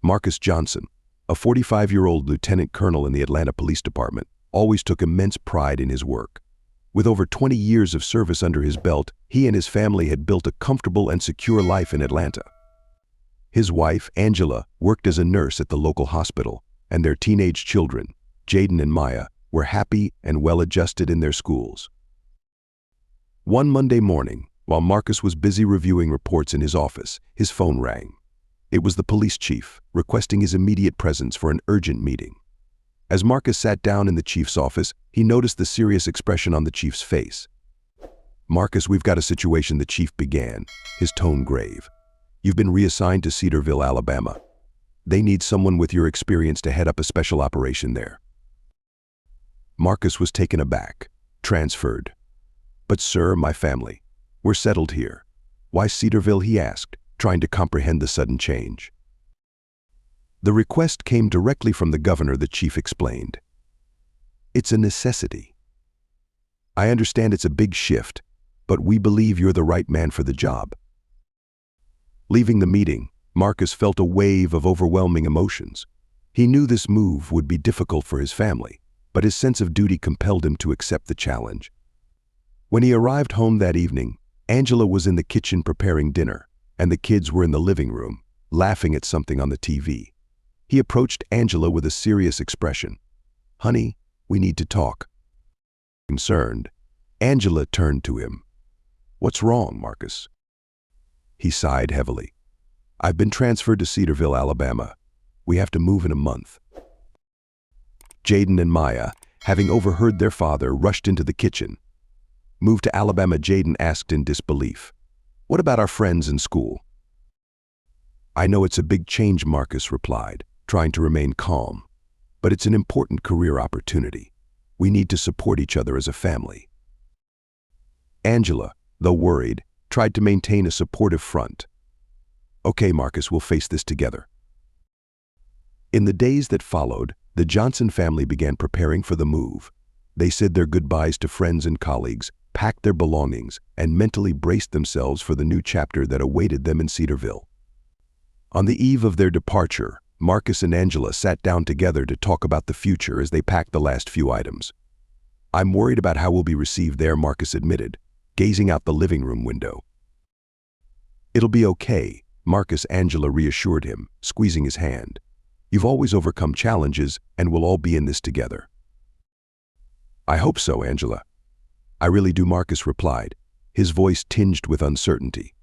Marcus Johnson, a 45-year-old lieutenant colonel in the Atlanta Police Department, always took immense pride in his work. With over 20 years of service under his belt, he and his family had built a comfortable and secure life in Atlanta. His wife, Angela, worked as a nurse at the local hospital, and their teenage children, Jaden and Maya, were happy and well-adjusted in their schools. One Monday morning, while Marcus was busy reviewing reports in his office, his phone rang. It was the police chief, requesting his immediate presence for an urgent meeting. As Marcus sat down in the chief's office, he noticed the serious expression on the chief's face. "Marcus, we've got a situation," the chief began, his tone grave. "You've been reassigned to Cedarville, Alabama. They need someone with your experience to head up a special operation there." Marcus was taken aback. "Transferred." "But sir, my family. We're settled here." "Why Cedarville?" he asked, trying to comprehend the sudden change. "The request came directly from the governor," the chief explained. "It's a necessity. I understand it's a big shift, but we believe you're the right man for the job." Leaving the meeting, Marcus felt a wave of overwhelming emotions. He knew this move would be difficult for his family, but his sense of duty compelled him to accept the challenge. When he arrived home that evening, Angela was in the kitchen preparing dinner, and the kids were in the living room, laughing at something on the TV. He approached Angela with a serious expression. "Honey, we need to talk." Concerned, Angela turned to him. "What's wrong, Marcus?" He sighed heavily. "I've been transferred to Cedarville, Alabama. We have to move in a month." Jaden and Maya, having overheard their father, rushed into the kitchen. "Move to Alabama?" Jaden asked in disbelief. "What about our friends in school?" "I know it's a big change," Marcus replied, trying to remain calm. "But it's an important career opportunity. We need to support each other as a family." Angela, though worried, tried to maintain a supportive front. "Okay, Marcus, we'll face this together." In the days that followed, the Johnson family began preparing for the move. They said their goodbyes to friends and colleagues, packed their belongings, and mentally braced themselves for the new chapter that awaited them in Cedarville. On the eve of their departure, Marcus and Angela sat down together to talk about the future as they packed the last few items. "I'm worried about how we'll be received there," Marcus admitted, gazing out the living room window. "It'll be okay," Angela reassured him, squeezing his hand. "You've always overcome challenges, and we'll all be in this together." "I hope so, Angela." "I really do," Marcus replied, his voice tinged with uncertainty.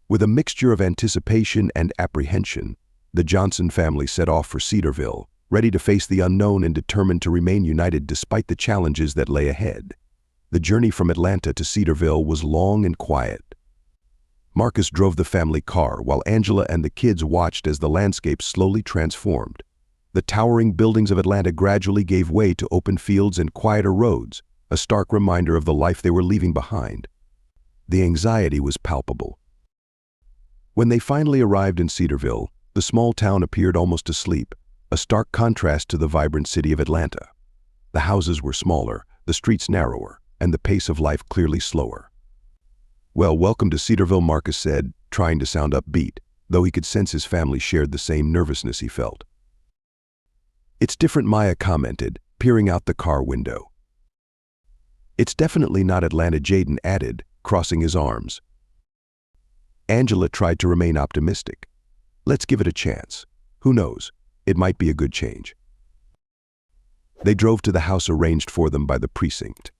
With a mixture of anticipation and apprehension, the Johnson family set off for Cedarville, ready to face the unknown and determined to remain united despite the challenges that lay ahead. The journey from Atlanta to Cedarville was long and quiet. Marcus drove the family car while Angela and the kids watched as the landscape slowly transformed. The towering buildings of Atlanta gradually gave way to open fields and quieter roads, a stark reminder of the life they were leaving behind. The anxiety was palpable. When they finally arrived in Cedarville, the small town appeared almost asleep, a stark contrast to the vibrant city of Atlanta. The houses were smaller, the streets narrower, and the pace of life clearly slower. "Well, welcome to Cedarville," Marcus said, trying to sound upbeat, though he could sense his family shared the same nervousness he felt. "It's different," Maya commented, peering out the car window. "It's definitely not Atlanta," Jaden added, crossing his arms. Angela tried to remain optimistic. "Let's give it a chance. Who knows? It might be a good change." They drove to the house arranged for them by the precinct.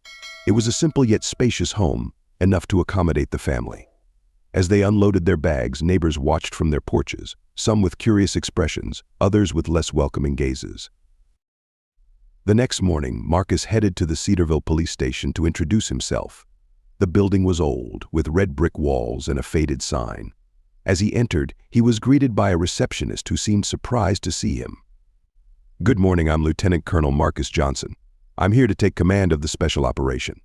It was a simple yet spacious home, enough to accommodate the family. As they unloaded their bags, neighbors watched from their porches, some with curious expressions, others with less welcoming gazes. The next morning, Marcus headed to the Cedarville police station to introduce himself. The building was old, with red brick walls and a faded sign. As he entered, he was greeted by a receptionist who seemed surprised to see him. "Good morning, I'm Lieutenant Colonel Marcus Johnson. I'm here to take command of the special operation."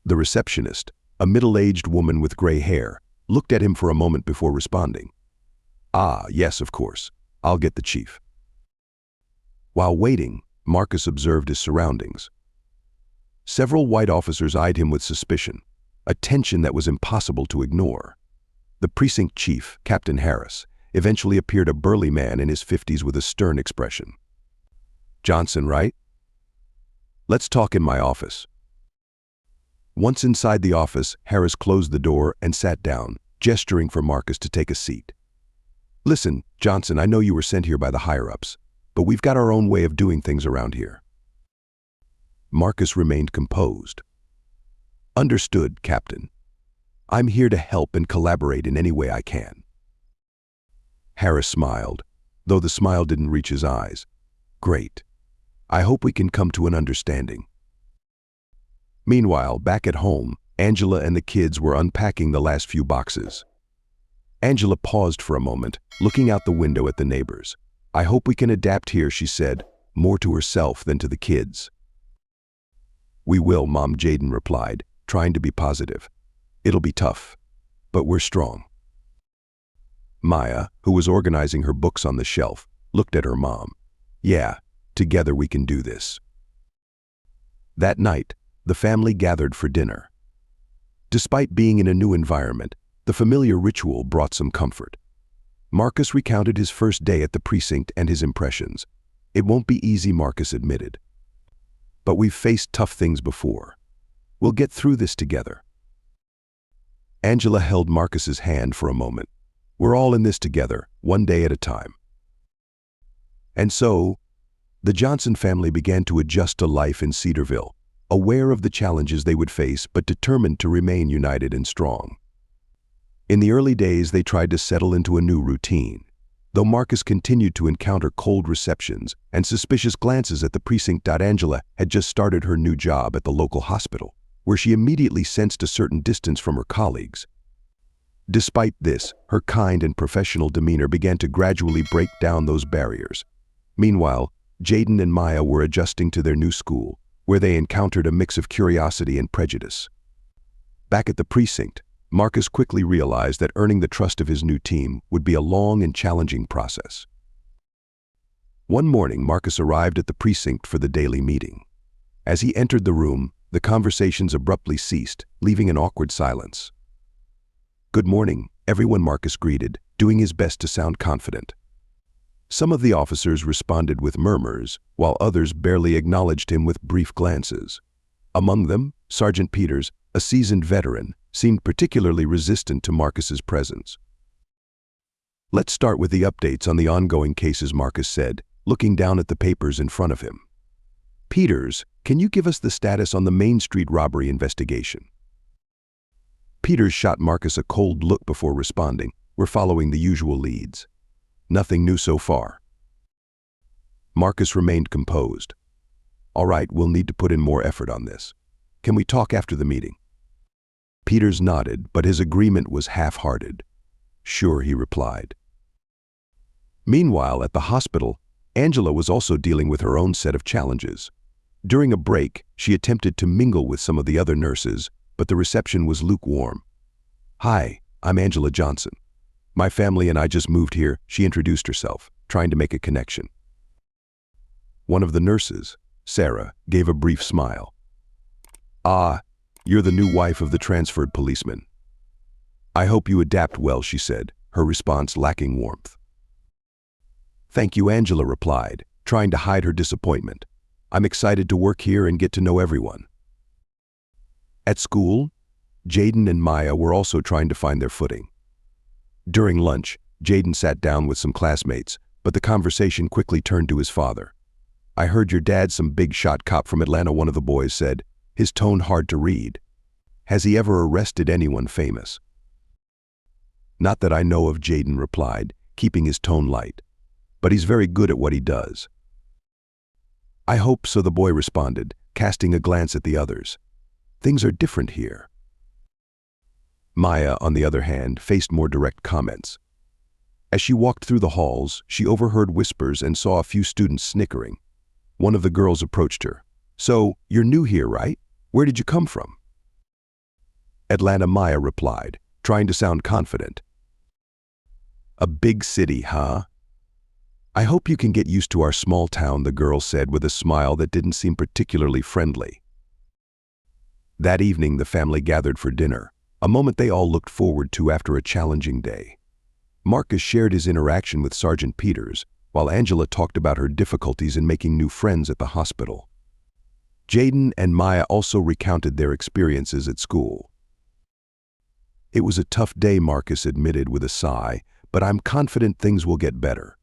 The receptionist, a middle-aged woman with gray hair, looked at him for a moment before responding. "Ah, yes, of course. I'll get the chief." While waiting, Marcus observed his surroundings. Several white officers eyed him with suspicion, a tension that was impossible to ignore. The precinct chief, Captain Harris, eventually appeared a burly man in his 50s with a stern expression. "Johnson, right? Let's talk in my office." Once inside the office, Harris closed the door and sat down, gesturing for Marcus to take a seat. "Listen, Johnson, I know you were sent here by the higher-ups, but we've got our own way of doing things around here." Marcus remained composed. "Understood, Captain. I'm here to help and collaborate in any way I can." Harris smiled, though the smile didn't reach his eyes. "Great. I hope we can come to an understanding." Meanwhile, back at home, Angela and the kids were unpacking the last few boxes. Angela paused for a moment, looking out the window at the neighbors. "I hope we can adapt here," she said, more to herself than to the kids. "We will," Mom Jaden replied, trying to be positive. "It'll be tough, but we're strong." Maya, who was organizing her books on the shelf, looked at her mom. "Yeah, together we can do this." That night, the family gathered for dinner. Despite being in a new environment, the familiar ritual brought some comfort. Marcus recounted his first day at the precinct and his impressions. "It won't be easy," Marcus admitted. "But we've faced tough things before. We'll get through this together." Angela held Marcus's hand for a moment. "We're all in this together, one day at a time." And so, the Johnson family began to adjust to life in Cedarville, aware of the challenges they would face but determined to remain united and strong. In the early days, they tried to settle into a new routine, though Marcus continued to encounter cold receptions and suspicious glances at the precinct. Angela had just started her new job at the local hospital, where she immediately sensed a certain distance from her colleagues. Despite this, her kind and professional demeanor began to gradually break down those barriers. Meanwhile, Jaden and Maya were adjusting to their new school, where they encountered a mix of curiosity and prejudice. Back at the precinct, Marcus quickly realized that earning the trust of his new team would be a long and challenging process. One morning, Marcus arrived at the precinct for the daily meeting. As he entered the room, the conversations abruptly ceased, leaving an awkward silence. "Good morning, everyone," Marcus greeted, doing his best to sound confident. Some of the officers responded with murmurs, while others barely acknowledged him with brief glances. Among them, Sergeant Peters, a seasoned veteran, seemed particularly resistant to Marcus's presence. "Let's start with the updates on the ongoing cases," Marcus said, looking down at the papers in front of him. "Peters, can you give us the status on the Main Street robbery investigation?" Peters shot Marcus a cold look before responding. "We're following the usual leads. Nothing new so far." Marcus remained composed. "All right, we'll need to put in more effort on this. Can we talk after the meeting?" Peters nodded, but his agreement was half-hearted. "Sure," he replied. Meanwhile, at the hospital, Angela was also dealing with her own set of challenges. During a break, she attempted to mingle with some of the other nurses, but the reception was lukewarm. "Hi, I'm Angela Johnson. My family and I just moved here," she introduced herself, trying to make a connection. One of the nurses, Sarah, gave a brief smile. "Ah, you're the new wife of the transferred policeman. I hope you adapt well," she said, her response lacking warmth. "Thank you," Angela replied, trying to hide her disappointment. "I'm excited to work here and get to know everyone." At school, Jaden and Maya were also trying to find their footing. During lunch, Jaden sat down with some classmates, but the conversation quickly turned to his father. "I heard your dad's some big-shot cop from Atlanta," one of the boys said, his tone hard to read. "Has he ever arrested anyone famous?" "Not that I know of," Jaden replied, keeping his tone light. "But he's very good at what he does." "I hope so," the boy responded, casting a glance at the others. "Things are different here." Maya, on the other hand, faced more direct comments. As she walked through the halls, she overheard whispers and saw a few students snickering. One of the girls approached her. "So, you're new here, right? Where did you come from?" "Atlanta," Maya replied, trying to sound confident. "A big city, huh? I hope you can get used to our small town," the girl said with a smile that didn't seem particularly friendly. That evening, the family gathered for dinner, a moment they all looked forward to after a challenging day. Marcus shared his interaction with Sergeant Peters, while Angela talked about her difficulties in making new friends at the hospital. Jaden and Maya also recounted their experiences at school. "It was a tough day," Marcus admitted with a sigh, "but I'm confident things will get better."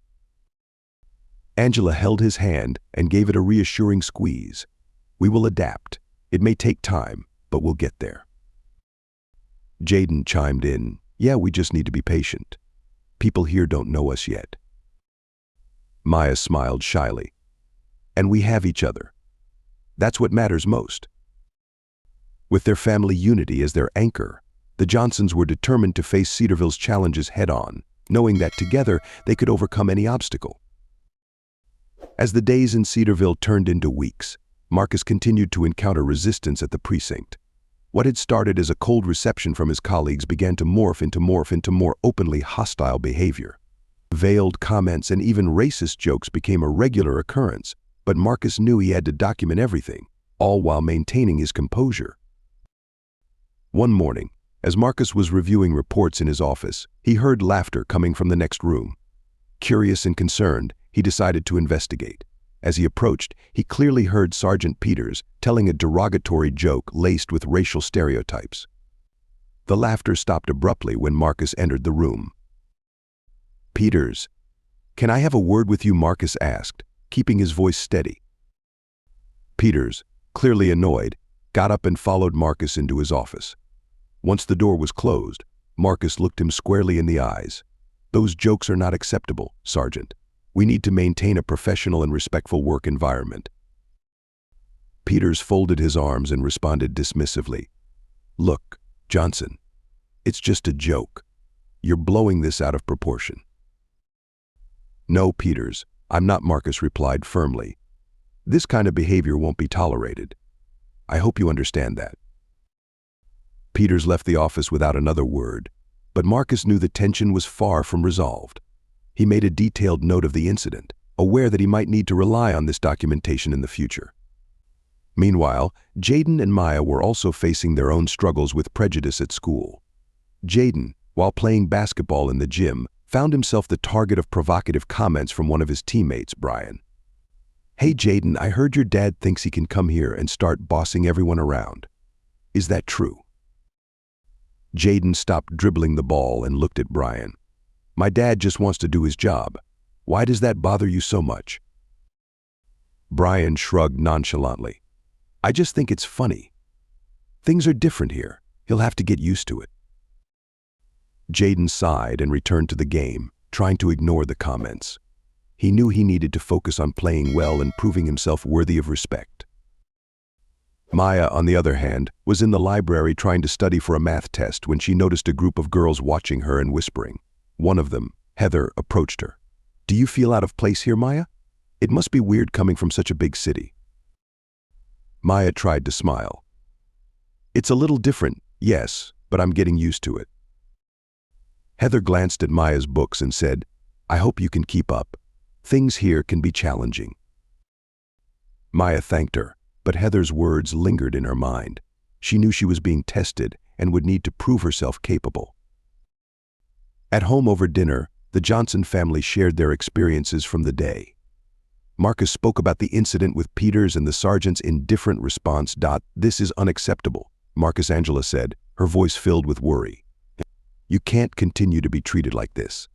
Angela held his hand and gave it a reassuring squeeze. "We will adapt. It may take time, but we'll get there." Jaden chimed in, "Yeah, we just need to be patient. People here don't know us yet." Maya smiled shyly. "And we have each other. That's what matters most." With their family unity as their anchor, the Johnsons were determined to face Cedarville's challenges head-on, knowing that together they could overcome any obstacle. As the days in Cedarville turned into weeks, Marcus continued to encounter resistance at the precinct. What had started as a cold reception from his colleagues began to morph into more openly hostile behavior. Veiled comments and even racist jokes became a regular occurrence, but Marcus knew he had to document everything, all while maintaining his composure. One morning, as Marcus was reviewing reports in his office, he heard laughter coming from the next room. Curious and concerned, he decided to investigate. As he approached, he clearly heard Sergeant Peters telling a derogatory joke laced with racial stereotypes. The laughter stopped abruptly when Marcus entered the room. "Peters, can I have a word with you?" Marcus asked, keeping his voice steady. Peters, clearly annoyed, got up and followed Marcus into his office. Once the door was closed, Marcus looked him squarely in the eyes. "Those jokes are not acceptable, Sergeant. We need to maintain a professional and respectful work environment." Peters folded his arms and responded dismissively. "Look, Johnson, it's just a joke. You're blowing this out of proportion." "No, Peters, I'm not," Marcus replied firmly. "This kind of behavior won't be tolerated. I hope you understand that." Peters left the office without another word, but Marcus knew the tension was far from resolved. He made a detailed note of the incident, aware that he might need to rely on this documentation in the future. Meanwhile, Jaden and Maya were also facing their own struggles with prejudice at school. Jaden, while playing basketball in the gym, found himself the target of provocative comments from one of his teammates, Brian. "Hey Jaden, I heard your dad thinks he can come here and start bossing everyone around. Is that true?" Jaden stopped dribbling the ball and looked at Brian. "My dad just wants to do his job. Why does that bother you so much?" Brian shrugged nonchalantly. "I just think it's funny. Things are different here. He'll have to get used to it." Jaden sighed and returned to the game, trying to ignore the comments. He knew he needed to focus on playing well and proving himself worthy of respect. Maya, on the other hand, was in the library trying to study for a math test when she noticed a group of girls watching her and whispering. One of them, Heather, approached her. "Do you feel out of place here, Maya? It must be weird coming from such a big city." Maya tried to smile. "It's a little different, yes, but I'm getting used to it." Heather glanced at Maya's books and said, "I hope you can keep up. Things here can be challenging." Maya thanked her, but Heather's words lingered in her mind. She knew she was being tested and would need to prove herself capable. At home over dinner, the Johnson family shared their experiences from the day. Marcus spoke about the incident with Peters and the sergeant's indifferent response. "This is unacceptable," Marcus, Angela said, her voice filled with worry. "You can't continue to be treated like this."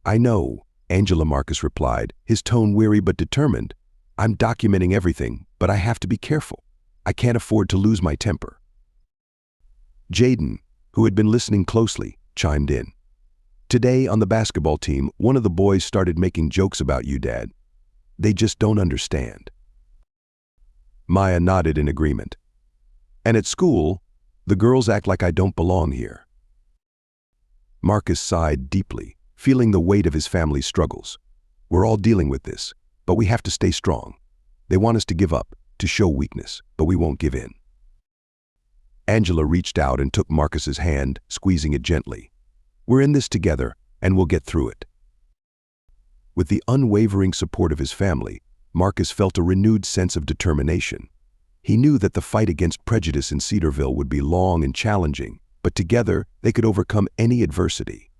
"I know," Angela, Marcus replied, his tone weary but determined. "I'm documenting everything, but I have to be careful. I can't afford to lose my temper." Jaden, who had been listening closely, chimed in. "Today on the basketball team, one of the boys started making jokes about you, Dad. They just don't understand." Maya nodded in agreement. "And at school, the girls act like I don't belong here." Marcus sighed deeply, feeling the weight of his family's struggles. "We're all dealing with this, but we have to stay strong. They want us to give up, to show weakness, but we won't give in." Angela reached out and took Marcus's hand, squeezing it gently. "We're in this together, and we'll get through it." With the unwavering support of his family, Marcus felt a renewed sense of determination. He knew that the fight against prejudice in Cedarville would be long and challenging, but together they could overcome any adversity.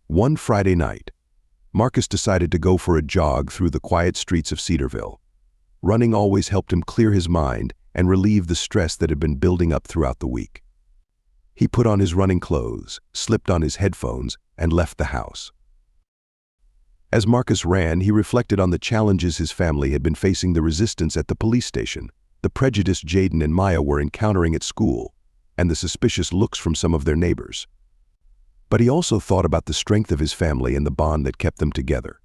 One Friday night, Marcus decided to go for a jog through the quiet streets of Cedarville. Running always helped him clear his mind and relieve the stress that had been building up throughout the week. He put on his running clothes, slipped on his headphones, and left the house. As Marcus ran, he reflected on the challenges his family had been facing, the resistance at the police station, the prejudice Jaden and Maya were encountering at school, and the suspicious looks from some of their neighbors. But he also thought about the strength of his family and the bond that kept them together.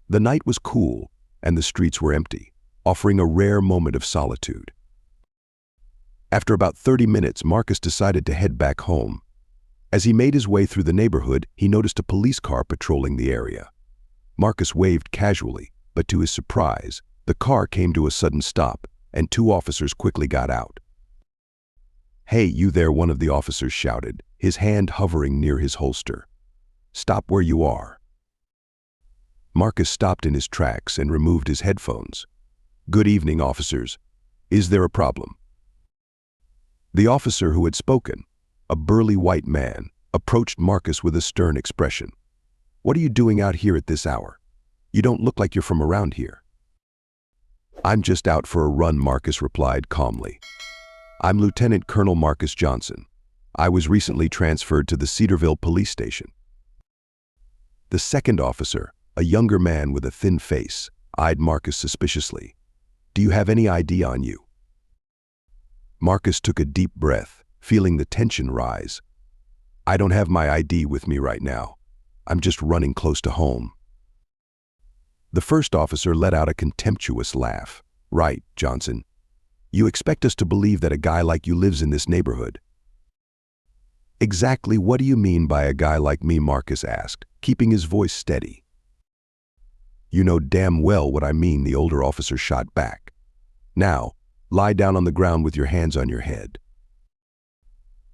The night was cool, and the streets were empty, offering a rare moment of solitude. After about 30 minutes, Marcus decided to head back home. As he made his way through the neighborhood, he noticed a police car patrolling the area. Marcus waved casually, but to his surprise, the car came to a sudden stop, and 2 officers quickly got out. "Hey, you there," one of the officers shouted, his hand hovering near his holster. "Stop where you are." Marcus stopped in his tracks and removed his headphones. "Good evening, officers. Is there a problem?" The officer who had spoken, a burly white man, approached Marcus with a stern expression. "What are you doing out here at this hour? You don't look like you're from around here." "I'm just out for a run," Marcus replied calmly. "I'm Lieutenant Colonel Marcus Johnson. I was recently transferred to the Cedarville police station." The second officer, a younger man with a thin face, eyed Marcus suspiciously. "Do you have any ID on you?" Marcus took a deep breath, feeling the tension rise. "I don't have my ID with me right now. I'm just running close to home." The first officer let out a contemptuous laugh. "Right, Johnson. You expect us to believe that a guy like you lives in this neighborhood?" "Exactly what do you mean by a guy like me?" Marcus asked, keeping his voice steady. "You know damn well what I mean," the older officer shot back. "Now, lie down on the ground with your hands on your head."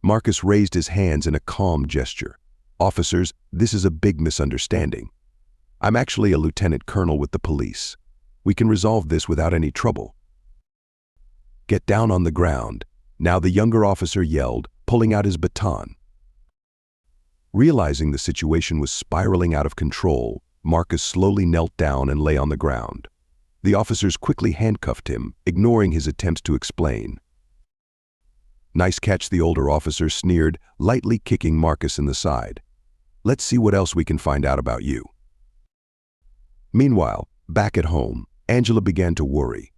Marcus raised his hands in a calm gesture. "Officers, this is a big misunderstanding. I'm actually a lieutenant colonel with the police. We can resolve this without any trouble." "Get down on the ground," now the younger officer yelled, pulling out his baton. Realizing the situation was spiraling out of control, Marcus slowly knelt down and lay on the ground. The officers quickly handcuffed him, ignoring his attempts to explain. "Nice catch," the older officer sneered, lightly kicking Marcus in the side. "Let's see what else we can find out about you." Meanwhile, back at home, Angela began to worry.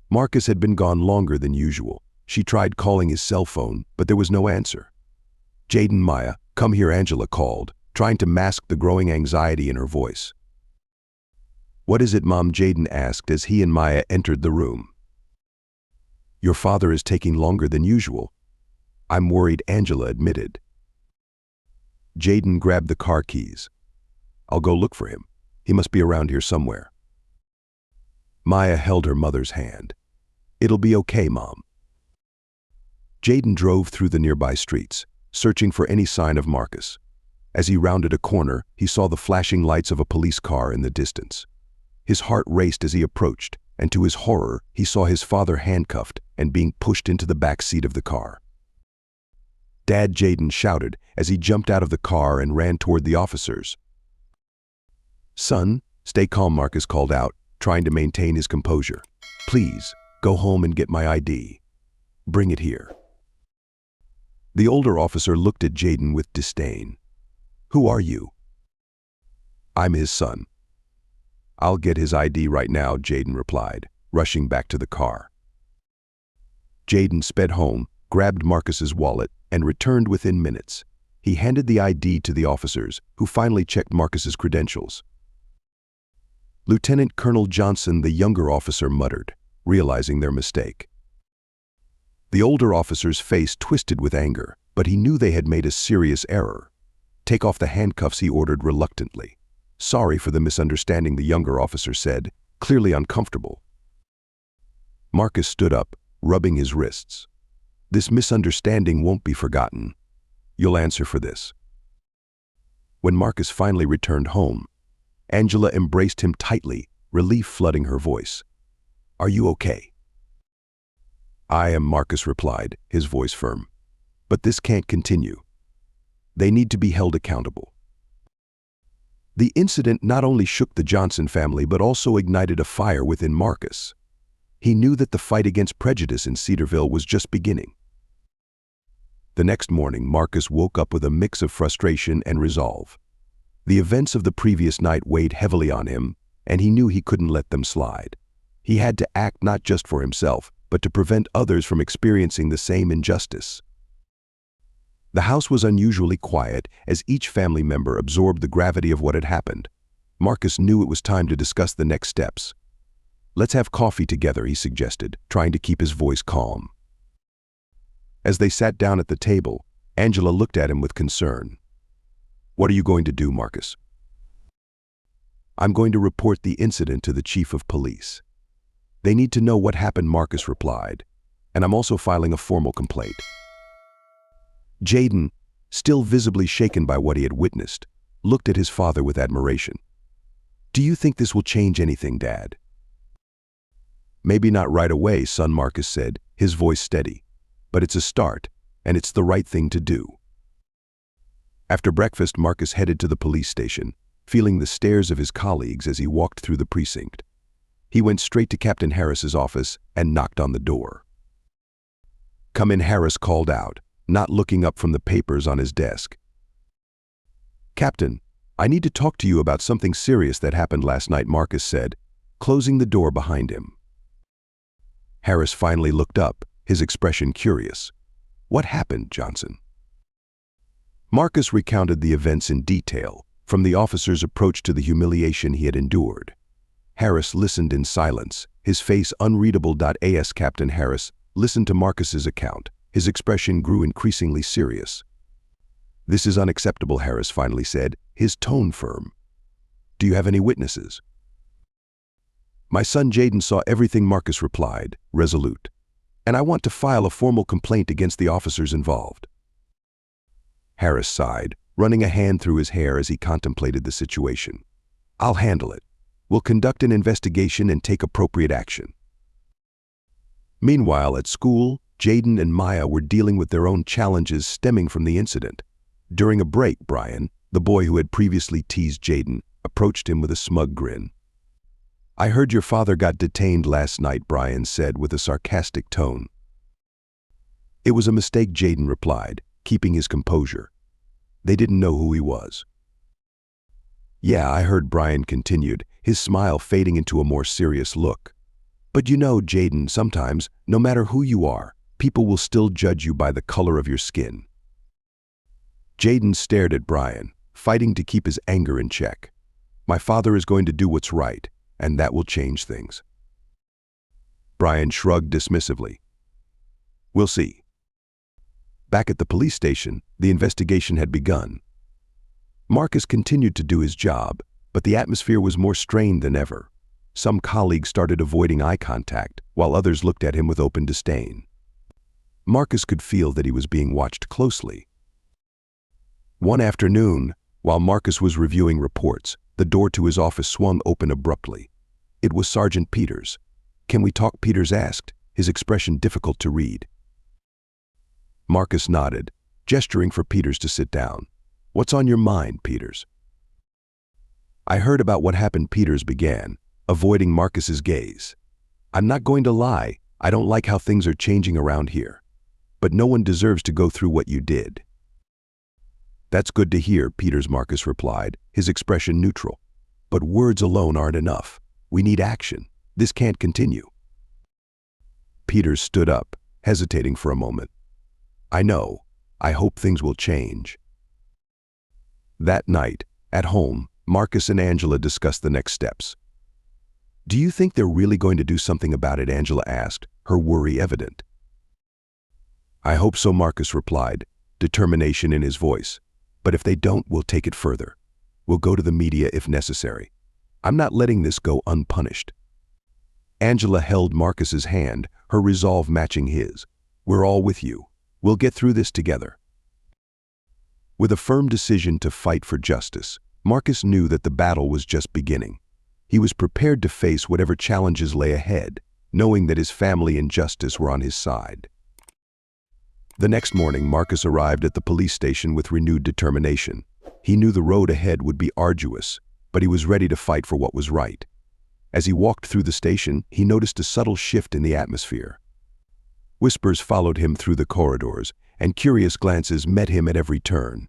Marcus had been gone longer than usual. She tried calling his cell phone, but there was no answer. "Jaden, Maya, come here," Angela called, trying to mask the growing anxiety in her voice. "What is it, Mom?" Jaden asked as he and Maya entered the room. "Your father is taking longer than usual." "I'm worried," Angela admitted. Jaden grabbed the car keys. "I'll go look for him. He must be around here somewhere." Maya held her mother's hand. "It'll be okay, Mom." Jaden drove through the nearby streets, searching for any sign of Marcus. As he rounded a corner, he saw the flashing lights of a police car in the distance. His heart raced as he approached, and to his horror, he saw his father handcuffed and being pushed into the back seat of the car. "Dad!" Jaden shouted as he jumped out of the car and ran toward the officers. "Son, stay calm," Marcus called out, trying to maintain his composure. "Please, go home and get my ID. Bring it here." The older officer looked at Jaden with disdain. "Who are you?" "I'm his son." "I'll get his ID right now," Jaden replied, rushing back to the car. Jaden sped home, grabbed Marcus's wallet, and returned within minutes. He handed the ID to the officers, who finally checked Marcus's credentials. "Lieutenant Colonel Johnson," the younger officer muttered, realizing their mistake. The older officer's face twisted with anger, but he knew they had made a serious error. "Take off the handcuffs," he ordered reluctantly. "Sorry for the misunderstanding," the younger officer said, clearly uncomfortable. Marcus stood up, rubbing his wrists. "This misunderstanding won't be forgotten. You'll answer for this." When Marcus finally returned home, Angela embraced him tightly, relief flooding her voice. "Are you okay?" "I am," Marcus replied, his voice firm. "But this can't continue. They need to be held accountable." The incident not only shook the Johnson family but also ignited a fire within Marcus. He knew that the fight against prejudice in Cedarville was just beginning. The next morning, Marcus woke up with a mix of frustration and resolve. The events of the previous night weighed heavily on him, and he knew he couldn't let them slide. He had to act not just for himself, but to prevent others from experiencing the same injustice. The house was unusually quiet as each family member absorbed the gravity of what had happened. Marcus knew it was time to discuss the next steps. "Let's have coffee together," he suggested, trying to keep his voice calm. As they sat down at the table, Angela looked at him with concern. "What are you going to do, Marcus?" "I'm going to report the incident to the chief of police. They need to know what happened," Marcus replied, "and I'm also filing a formal complaint." Jaden, still visibly shaken by what he had witnessed, looked at his father with admiration. "Do you think this will change anything, Dad?" "Maybe not right away," son, Marcus said, his voice steady. "But it's a start, and it's the right thing to do." After breakfast, Marcus headed to the police station, feeling the stares of his colleagues as he walked through the precinct. He went straight to Captain Harris's office and knocked on the door. "Come in," Harris called out, not looking up from the papers on his desk. "Captain, I need to talk to you about something serious that happened last night," Marcus said, closing the door behind him. Harris finally looked up, his expression curious. "What happened, Johnson?" Marcus recounted the events in detail, from the officer's approach to the humiliation he had endured. Harris listened in silence, his face unreadable. As Captain Harris listened to Marcus's account, his expression grew increasingly serious. "This is unacceptable," Harris finally said, his tone firm. "Do you have any witnesses?" "My son Jaden saw everything," Marcus replied, resolute. "And I want to file a formal complaint against the officers involved." Harris sighed, running a hand through his hair as he contemplated the situation. "I'll handle it. We'll conduct an investigation and take appropriate action." Meanwhile, at school, Jaden and Maya were dealing with their own challenges stemming from the incident. During a break, Brian, the boy who had previously teased Jaden, approached him with a smug grin. "I heard your father got detained last night," Brian said with a sarcastic tone. "It was a mistake," Jaden replied, keeping his composure. "They didn't know who he was." "Yeah, I heard," Brian continued, his smile fading into a more serious look. "But you know, Jaden, sometimes, no matter who you are, people will still judge you by the color of your skin." Jaden stared at Brian, fighting to keep his anger in check. "My father is going to do what's right, and that will change things." Brian shrugged dismissively. "We'll see." Back at the police station, the investigation had begun. Marcus continued to do his job, but the atmosphere was more strained than ever. Some colleagues started avoiding eye contact, while others looked at him with open disdain. Marcus could feel that he was being watched closely. One afternoon, while Marcus was reviewing reports, the door to his office swung open abruptly. It was Sergeant Peters. "Can we talk?" Peters asked, his expression difficult to read. Marcus nodded, gesturing for Peters to sit down. "What's on your mind, Peters?" "I heard about what happened," Peters began, avoiding Marcus's gaze. "I'm not going to lie, I don't like how things are changing around here. But no one deserves to go through what you did." "That's good to hear," Peters, Marcus replied, his expression neutral. "But words alone aren't enough. We need action. This can't continue." Peters stood up, hesitating for a moment. "I know. I hope things will change." That night, at home, Marcus and Angela discussed the next steps. "Do you think they're really going to do something about it?" Angela asked, her worry evident. "I hope so," Marcus replied, determination in his voice. "But if they don't, we'll take it further. We'll go to the media if necessary. I'm not letting this go unpunished." Angela held Marcus's hand, her resolve matching his. "We're all with you. We'll get through this together." With a firm decision to fight for justice, Marcus knew that the battle was just beginning. He was prepared to face whatever challenges lay ahead, knowing that his family and justice were on his side. The next morning, Marcus arrived at the police station with renewed determination. He knew the road ahead would be arduous, but he was ready to fight for what was right. As he walked through the station, he noticed a subtle shift in the atmosphere. Whispers followed him through the corridors, and curious glances met him at every turn.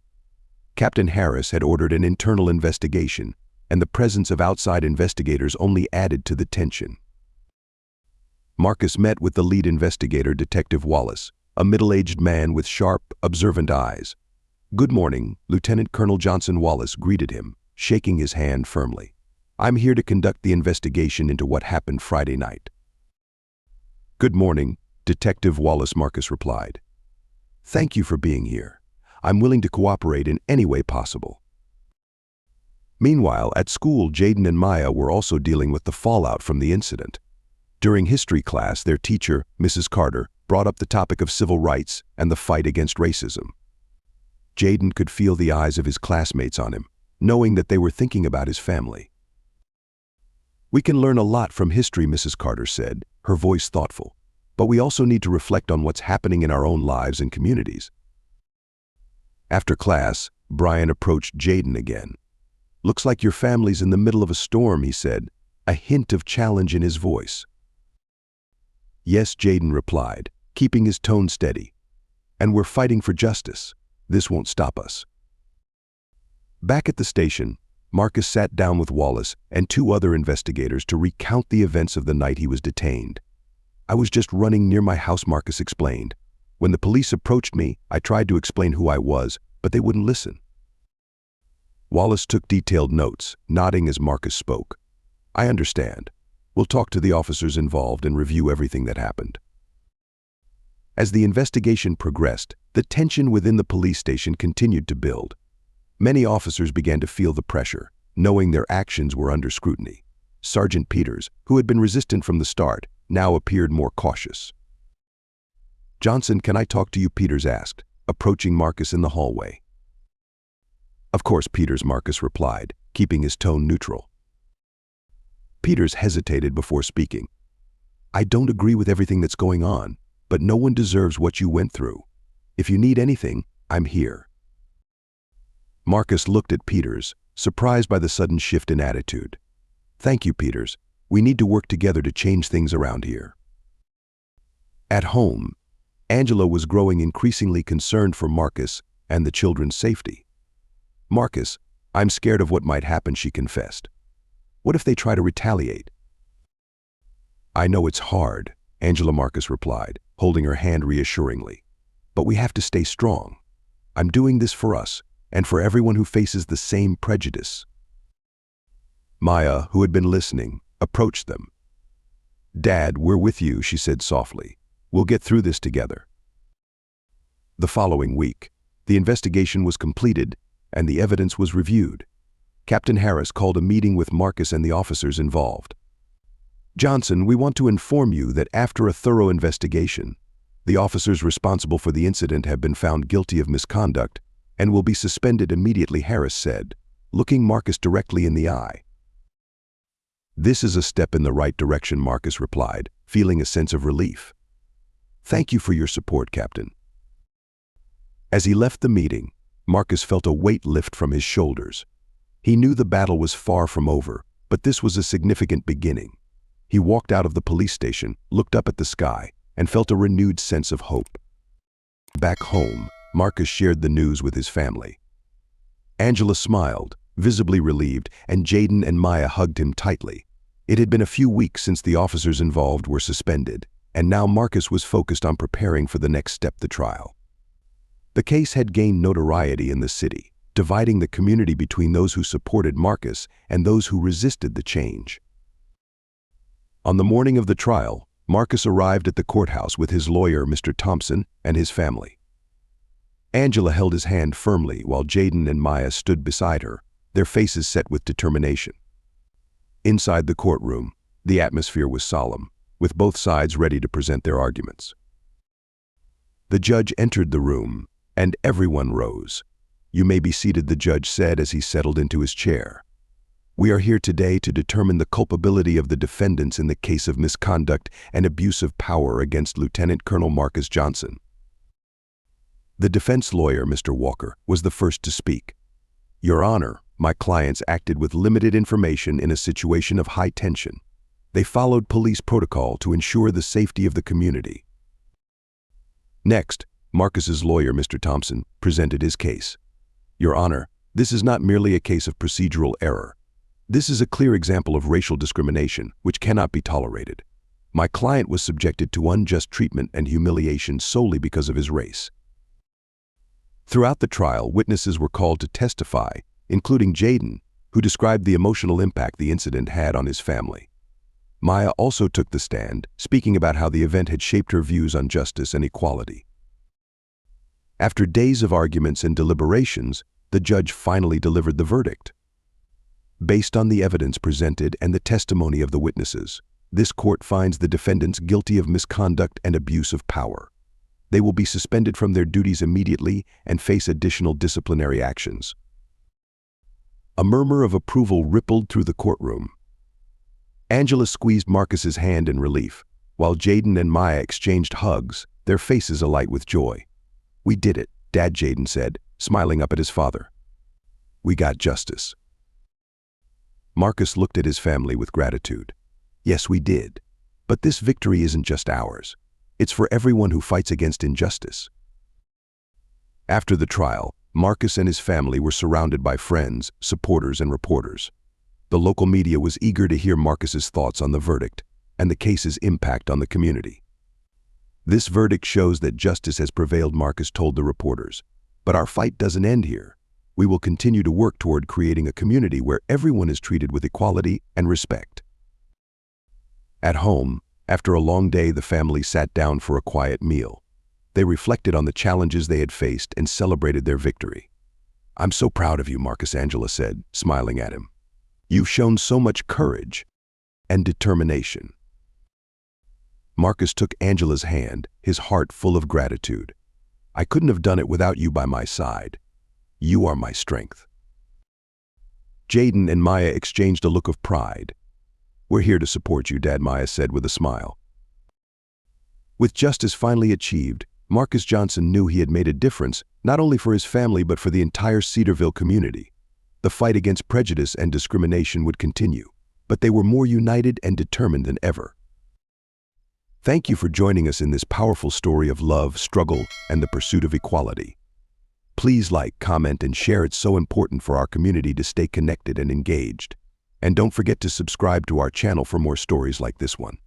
Captain Harris had ordered an internal investigation, and the presence of outside investigators only added to the tension. Marcus met with the lead investigator, Detective Wallace, a middle-aged man with sharp, observant eyes. "Good morning," Lieutenant Colonel Johnson Wallace greeted him, shaking his hand firmly. "I'm here to conduct the investigation into what happened Friday night." "Good morning, Detective Wallace," Marcus replied. "Thank you for being here. I'm willing to cooperate in any way possible." Meanwhile, at school, Jaden and Maya were also dealing with the fallout from the incident. During history class, their teacher, Mrs. Carter, brought up the topic of civil rights and the fight against racism. Jaden could feel the eyes of his classmates on him, knowing that they were thinking about his family. "We can learn a lot from history," Mrs. Carter said, her voice thoughtful, "but we also need to reflect on what's happening in our own lives and communities." After class, Brian approached Jaden again. "Looks like your family's in the middle of a storm," he said, a hint of challenge in his voice. "Yes," Jaden replied, keeping his tone steady. "And we're fighting for justice. This won't stop us." Back at the station, Marcus sat down with Wallace and two other investigators to recount the events of the night he was detained. "I was just running near my house," Marcus explained. "When the police approached me, I tried to explain who I was, but they wouldn't listen." Wallace took detailed notes, nodding as Marcus spoke. "I understand. We'll talk to the officers involved and review everything that happened." As the investigation progressed, the tension within the police station continued to build. Many officers began to feel the pressure, knowing their actions were under scrutiny. Sergeant Peters, who had been resistant from the start, now appeared more cautious. "Johnson, can I talk to you?" Peters asked, approaching Marcus in the hallway. "Of course, Peters," Marcus replied, keeping his tone neutral. Peters hesitated before speaking. "I don't agree with everything that's going on, but no one deserves what you went through. If you need anything, I'm here." Marcus looked at Peters, surprised by the sudden shift in attitude. "Thank you, Peters. We need to work together to change things around here." At home, Angela was growing increasingly concerned for Marcus and the children's safety. "Marcus, I'm scared of what might happen," she confessed. "What if they try to retaliate?" "I know it's hard," Angela Marcus replied, holding her hand reassuringly. "But we have to stay strong. I'm doing this for us and for everyone who faces the same prejudice." Maya, who had been listening, approached them. "Dad, we're with you," she said softly. "We'll get through this together." The following week, the investigation was completed and the evidence was reviewed. Captain Harris called a meeting with Marcus and the officers involved. "Johnson, we want to inform you that after a thorough investigation, the officers responsible for the incident have been found guilty of misconduct and will be suspended immediately," Harris said, looking Marcus directly in the eye. "This is a step in the right direction," Marcus replied, feeling a sense of relief. "Thank you for your support, Captain." As he left the meeting, Marcus felt a weight lift from his shoulders. He knew the battle was far from over, but this was a significant beginning. He walked out of the police station, looked up at the sky, and felt a renewed sense of hope. Back home, Marcus shared the news with his family. Angela smiled, visibly relieved, and Jaden and Maya hugged him tightly. It had been a few weeks since the officers involved were suspended, and now Marcus was focused on preparing for the next step, the trial. The case had gained notoriety in the city, dividing the community between those who supported Marcus and those who resisted the change. On the morning of the trial, Marcus arrived at the courthouse with his lawyer, Mr. Thompson, and his family. Angela held his hand firmly while Jaden and Maya stood beside her, their faces set with determination. Inside the courtroom, the atmosphere was solemn, with both sides ready to present their arguments. The judge entered the room, and everyone rose. "You may be seated," the judge said as he settled into his chair. "We are here today to determine the culpability of the defendants in the case of misconduct and abuse of power against Lieutenant Colonel Marcus Johnson." The defense lawyer, Mr. Walker, was the first to speak. "Your Honor," My clients acted with limited information in a situation of high tension. They followed police protocol to ensure the safety of the community. Next, Marcus's lawyer, Mr. Thompson, presented his case. Your Honor, this is not merely a case of procedural error. This is a clear example of racial discrimination, which cannot be tolerated. My client was subjected to unjust treatment and humiliation solely because of his race. Throughout the trial, witnesses were called to testify, including Jaden, who described the emotional impact the incident had on his family. Maya also took the stand, speaking about how the event had shaped her views on justice and equality. After days of arguments and deliberations, the judge finally delivered the verdict. Based on the evidence presented and the testimony of the witnesses, this court finds the defendants guilty of misconduct and abuse of power. They will be suspended from their duties immediately and face additional disciplinary actions. A murmur of approval rippled through the courtroom. Angela squeezed Marcus's hand in relief, while Jaden and Maya exchanged hugs, their faces alight with joy. We did it, Dad, Jaden said, smiling up at his father. We got justice. Marcus looked at his family with gratitude. Yes, we did. But this victory isn't just ours. It's for everyone who fights against injustice. After the trial, Marcus and his family were surrounded by friends, supporters, and reporters. The local media was eager to hear Marcus's thoughts on the verdict and the case's impact on the community. This verdict shows that justice has prevailed, Marcus told the reporters. But our fight doesn't end here. We will continue to work toward creating a community where everyone is treated with equality and respect. At home, after a long day, the family sat down for a quiet meal. They reflected on the challenges they had faced and celebrated their victory. I'm so proud of you, Marcus, Angela said, smiling at him. You've shown so much courage and determination. Marcus took Angela's hand, his heart full of gratitude. I couldn't have done it without you by my side. You are my strength. Jaden and Maya exchanged a look of pride. We're here to support you, Dad, Maya said with a smile. With justice finally achieved, Marcus Johnson knew he had made a difference, not only for his family but for the entire Cedarville community. The fight against prejudice and discrimination would continue, but they were more united and determined than ever. Thank you for joining us in this powerful story of love, struggle, and the pursuit of equality. Please like, comment, and share. It's so important for our community to stay connected and engaged. And don't forget to subscribe to our channel for more stories like this one.